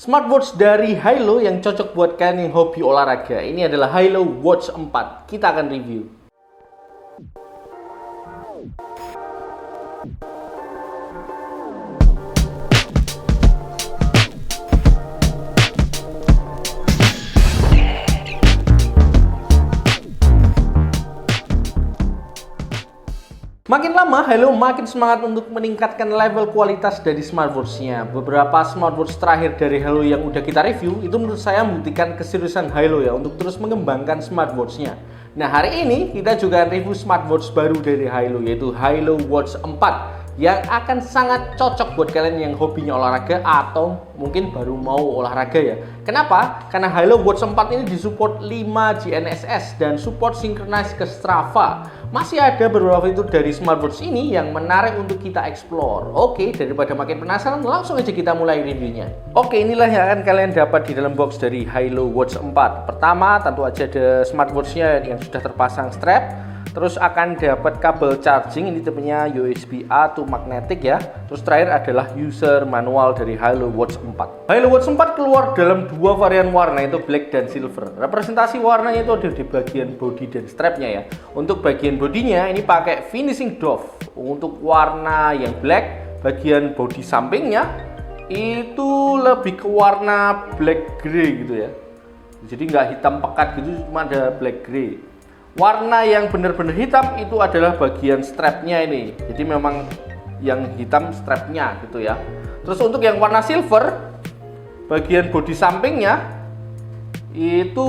Smartwatch dari Hilo yang cocok buat kalian yang hobi olahraga. Ini adalah Hilo Watch 4. Kita akan review. Makin lama, Hilo makin semangat untuk meningkatkan level kualitas dari smartwatch-nya. Beberapa smartwatch terakhir dari Hilo yang udah kita review, itu menurut saya membuktikan keseriusan Hilo ya untuk terus mengembangkan smartwatch-nya. Nah, hari ini kita juga review smartwatch baru dari Hilo, yaitu Hilo Watch 4. Yang akan sangat cocok buat kalian yang hobinya olahraga atau mungkin baru mau olahraga ya. Kenapa? Karena Hilo Watch 4 ini disupport 5 GNSS dan support synchronize ke Strava. Masih ada beberapa fitur dari smartwatch ini yang menarik untuk kita explore. Oke, daripada makin penasaran, langsung aja kita mulai reviewnya. Oke, inilah yang akan kalian dapat di dalam box dari Hilo Watch 4. Pertama, tentu aja ada smartwatch-nya yang sudah terpasang strap. Terus akan dapat kabel charging, ini tipenya USB-A to magnetic ya. Terus terakhir adalah user manual dari Hilo Watch 4. Hilo Watch 4 keluar dalam dua varian warna, yaitu black dan silver. Representasi warnanya itu ada di bagian body dan strapnya ya. Untuk bagian bodinya ini pakai finishing doff. Untuk warna yang black, bagian body sampingnya itu lebih ke warna black grey gitu ya. Jadi nggak hitam pekat gitu, cuma ada black grey. Warna yang benar-benar hitam itu adalah bagian strapnya ini. Jadi memang yang hitam strapnya gitu ya. Terus untuk yang warna silver, bagian bodi sampingnya itu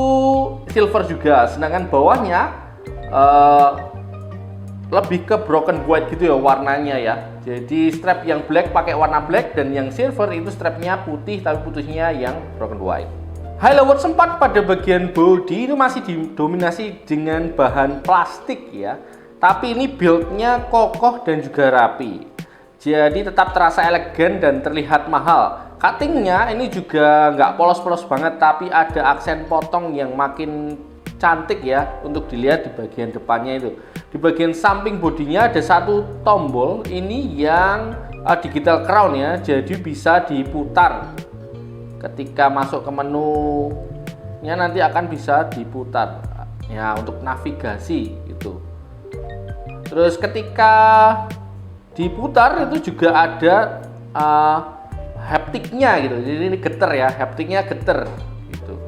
silver juga. Sedangkan bawahnya lebih ke broken white gitu ya warnanya ya. Jadi strap yang black pakai warna black dan yang silver itu strapnya putih tapi putihnya yang broken white. Hilo Watch 4 pada bagian bodi ini masih didominasi dengan bahan plastik ya. Tapi ini build-nya kokoh dan juga rapi. Jadi tetap terasa elegan dan terlihat mahal. Cutting-nya ini juga nggak polos-polos banget, tapi ada aksen potong yang makin cantik ya untuk dilihat di bagian depannya itu. Di bagian samping bodinya ada satu tombol ini yang digital crown ya, jadi bisa diputar. Ketika masuk ke menunya nanti akan bisa diputar ya untuk navigasi gitu. Terus ketika diputar itu juga ada haptiknya gitu. Jadi ini getar ya, haptiknya getar gitu.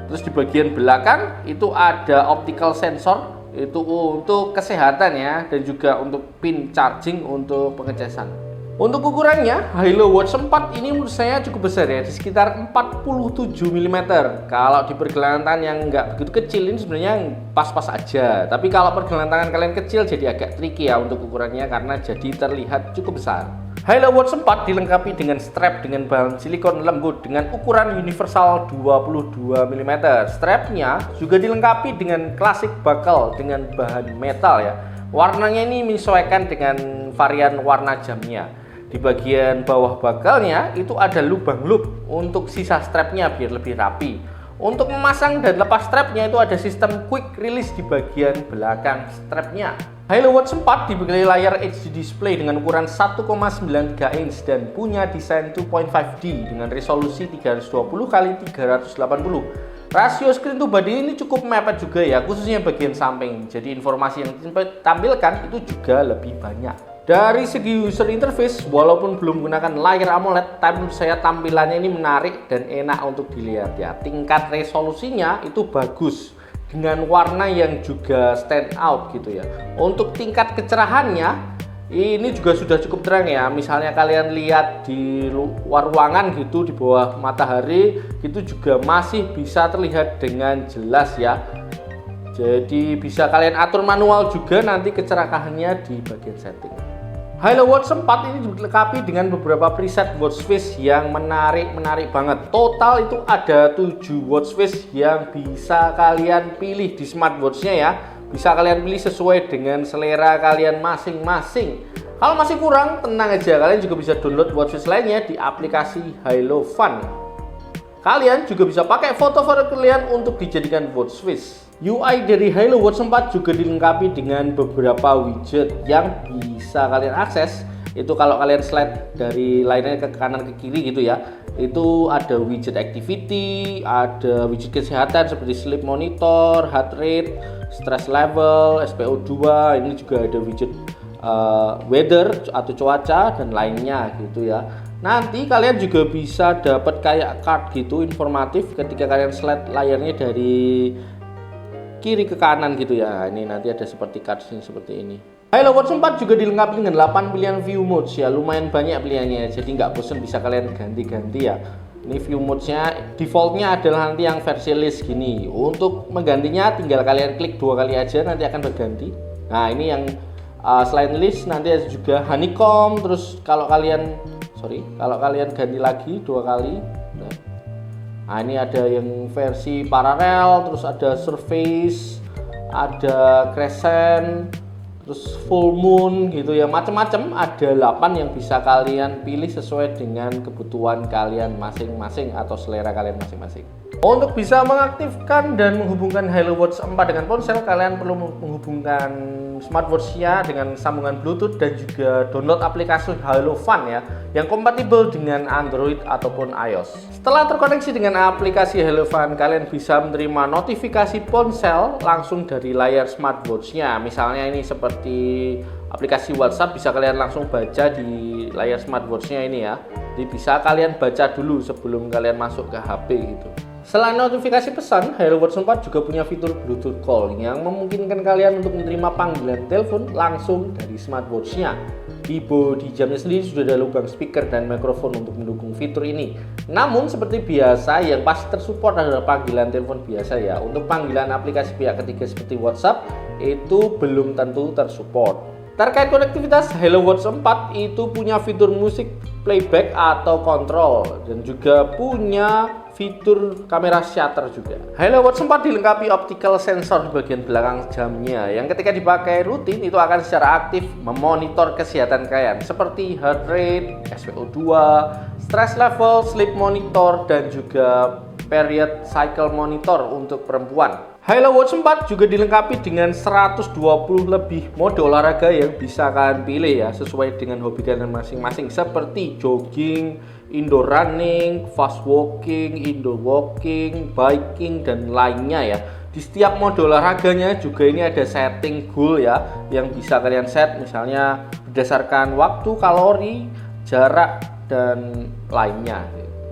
Terus di bagian belakang itu ada optical sensor, itu untuk kesehatan ya, dan juga untuk pin charging untuk pengecasan. Untuk ukurannya, Hilo Watch 4 ini menurut saya cukup besar ya, di sekitar 47 mm. Kalau di pergelangan tangan yang nggak begitu kecil ini sebenarnya pas-pas aja. Tapi kalau pergelangan tangan kalian kecil jadi agak tricky ya untuk ukurannya karena jadi terlihat cukup besar. Hilo Watch 4 dilengkapi dengan strap dengan bahan silikon lembut dengan ukuran universal 22 mm. Strapnya juga dilengkapi dengan classic buckle dengan bahan metal ya. Warnanya ini menyesuaikan dengan varian warna jamnya. Di bagian bawah bakalnya itu ada lubang loop untuk sisa strapnya biar lebih rapi. Untuk memasang dan lepas strapnya itu ada sistem quick release di bagian belakang strapnya. Hilo Watch 4 dibekali layar HD display dengan ukuran 1,93 inch dan punya desain 2.5D dengan resolusi 320x380. Rasio screen to body ini cukup mepet juga ya, khususnya bagian samping. Jadi informasi yang ditampilkan itu juga lebih banyak. Dari segi user interface, walaupun belum menggunakan layar AMOLED, tapi menurut saya tampilannya ini menarik dan enak untuk dilihat ya. Tingkat resolusinya itu bagus dengan warna yang juga stand out gitu ya. Untuk tingkat kecerahannya ini juga sudah cukup terang ya. Misalnya kalian lihat di luar ruangan gitu di bawah matahari itu juga masih bisa terlihat dengan jelas ya. Jadi bisa kalian atur manual juga nanti kecerahannya di bagian setting. Hilo Watch 4 ini dilengkapi dengan beberapa preset watch face yang menarik banget. Total itu ada 7 watch face yang bisa kalian pilih di smartwatch-nya ya. Bisa kalian pilih sesuai dengan selera kalian masing-masing. Kalau masih kurang, tenang aja, kalian juga bisa download watch face lainnya di aplikasi Hilo Fun. Kalian juga bisa pakai foto-foto kalian untuk dijadikan watch face. UI dari Hilo Watch 4 juga dilengkapi dengan beberapa widget yang bisa kalian akses Itu kalau kalian slide dari layarnya ke kanan ke kiri gitu ya, itu ada widget activity, ada widget kesehatan seperti sleep monitor, heart rate, stress level, SpO2. Ini juga ada widget weather atau cuaca dan lainnya gitu ya. Nanti kalian juga bisa dapat kayak card gitu informatif ketika kalian slide layarnya dari kiri ke kanan gitu ya. Ini nanti ada seperti card seperti ini. HaloWatch 4 juga dilengkapi dengan 8 pilihan view modes ya, lumayan banyak pilihannya, jadi nggak bosan, bisa kalian ganti-ganti ya. Ini view modesnya defaultnya adalah nanti yang versi list gini. Untuk menggantinya tinggal kalian klik 2 kali aja, nanti akan berganti. Nah ini yang selain list nanti ada juga honeycomb. Terus kalau kalian ganti lagi 2 kali, nah ini ada yang versi paralel, terus ada surface, ada crescent, terus full moon gitu ya, macam-macam. Ada 8 yang bisa kalian pilih sesuai dengan kebutuhan kalian masing-masing atau selera kalian masing-masing. Untuk bisa mengaktifkan dan menghubungkan HaloWatch 4 dengan ponsel, kalian perlu menghubungkan smartwatch-nya dengan sambungan Bluetooth dan juga download aplikasi HaloFun ya, yang kompatibel dengan Android ataupun iOS. Setelah terkoneksi dengan aplikasi HaloFun, kalian bisa menerima notifikasi ponsel langsung dari layar smartwatch-nya. Misalnya ini seperti aplikasi WhatsApp, bisa kalian langsung baca di layar smartwatch-nya ini ya. Jadi bisa kalian baca dulu sebelum kalian masuk ke HP gitu. Selain notifikasi pesan, HaloWatch 4 juga punya fitur Bluetooth Call yang memungkinkan kalian untuk menerima panggilan telepon langsung dari smartwatch-nya. Di bodi jamnya sendiri sudah ada lubang speaker dan mikrofon untuk mendukung fitur ini. Namun seperti biasa, yang pasti tersupport adalah panggilan telepon biasa ya. Untuk panggilan aplikasi pihak ketiga seperti WhatsApp itu belum tentu tersupport. Terkait konektivitas, HaloWatch 4 itu punya fitur musik playback atau kontrol dan juga punya fitur kamera shutter juga. HaloWatch 4 dilengkapi optical sensor di bagian belakang jamnya yang ketika dipakai rutin itu akan secara aktif memonitor kesehatan kalian seperti heart rate, SpO2, stress level, sleep monitor, dan juga period cycle monitor untuk perempuan. HaloWatch 4 juga dilengkapi dengan 120 lebih mode olahraga yang bisa kalian pilih ya, sesuai dengan hobi kalian masing-masing, seperti jogging, indoor running, fast walking, indoor walking, biking, dan lainnya ya. Di setiap mode olahraganya juga ini ada setting goal ya, yang bisa kalian set misalnya berdasarkan waktu, kalori, jarak, dan lainnya.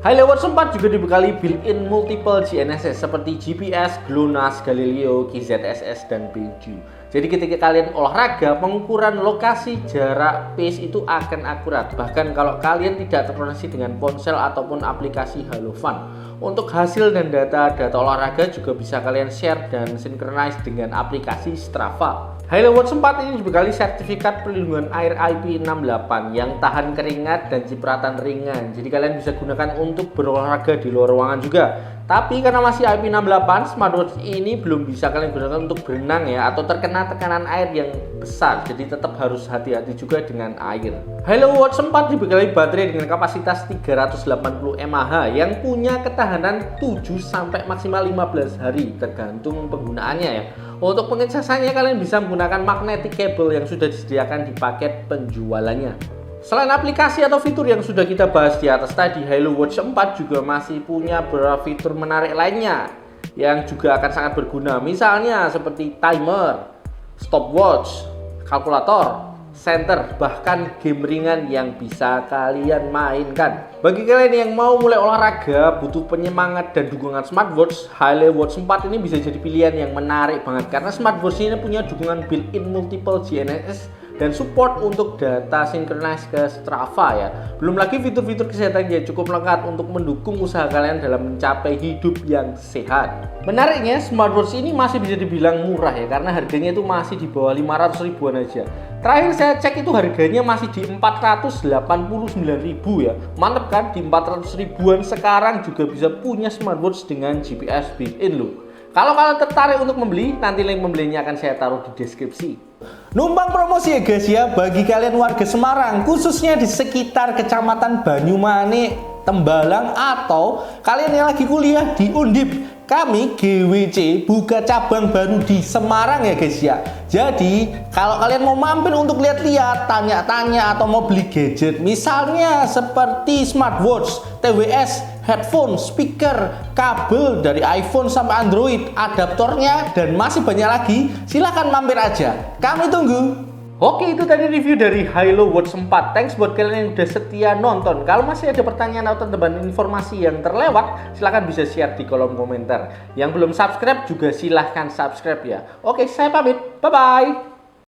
HaloWatch 4 juga dibekali built-in multiple GNSS seperti GPS, GLONASS, Galileo, GZSS, dan Beidou. Jadi ketika kalian olahraga, pengukuran lokasi, jarak, pace itu akan akurat. Bahkan kalau kalian tidak terkoneksi dengan ponsel ataupun aplikasi HaloFun. Untuk hasil dan data olahraga juga bisa kalian share dan synchronize dengan aplikasi Strava. HaloWatch 4 ini dibekali sertifikat perlindungan air IP68 yang tahan keringat dan cipratan ringan. Jadi kalian bisa gunakan untuk berolahraga di luar ruangan juga. Tapi karena masih IP68, smartwatch ini belum bisa kalian gunakan untuk berenang ya, atau terkena tekanan air yang besar. Jadi tetap harus hati-hati juga dengan air. HaloWatch 4 dibekali baterai dengan kapasitas 380 mAh yang punya ketahanan 7 sampai maksimal 15 hari tergantung penggunaannya ya. Untuk pengecasannya kalian bisa menggunakan magnetic cable yang sudah disediakan di paket penjualannya. Selain aplikasi atau fitur yang sudah kita bahas di atas tadi, HaloWatch 4 juga masih punya beberapa fitur menarik lainnya yang juga akan sangat berguna. Misalnya seperti timer, stopwatch, kalkulator, center, bahkan game ringan yang bisa kalian mainkan. Bagi kalian yang mau mulai olahraga, butuh penyemangat dan dukungan smartwatch, HaloWatch 4 ini bisa jadi pilihan yang menarik banget karena smartwatch ini punya dukungan built-in multiple GNSS dan support untuk data synchronize ke Strava ya. Belum lagi fitur-fitur kesehatan yang cukup lengkap untuk mendukung usaha kalian dalam mencapai hidup yang sehat. Menariknya, smartwatch ini masih bisa dibilang murah ya, karena harganya itu masih di bawah 500 ribuan aja. Terakhir saya cek itu harganya masih di 489 ribu ya. Mantep kan, di 400 ribuan sekarang juga bisa punya smartwatch dengan GPS built-in loh. Kalau kalian tertarik untuk membeli, nanti link pembelinya akan saya taruh di deskripsi. Numpang promosi ya guys ya, bagi kalian warga Semarang, khususnya di sekitar Kecamatan Banyumane, Tembalang, atau kalian yang lagi kuliah di Undip, kami GWC buka cabang baru di Semarang ya guys ya. Jadi kalau kalian mau mampir untuk lihat-lihat, tanya-tanya, atau mau beli gadget misalnya seperti smartwatch, TWS, headphone, speaker, kabel dari iPhone sampai Android, adaptornya, dan masih banyak lagi, silahkan mampir aja. Kami tunggu. Oke, itu tadi review dari Hilo Watch 4. Thanks buat kalian yang udah setia nonton. Kalau masih ada pertanyaan atau tambahan informasi yang terlewat, silahkan bisa share di kolom komentar. Yang belum subscribe juga silahkan subscribe ya. Oke, saya pamit. Bye-bye.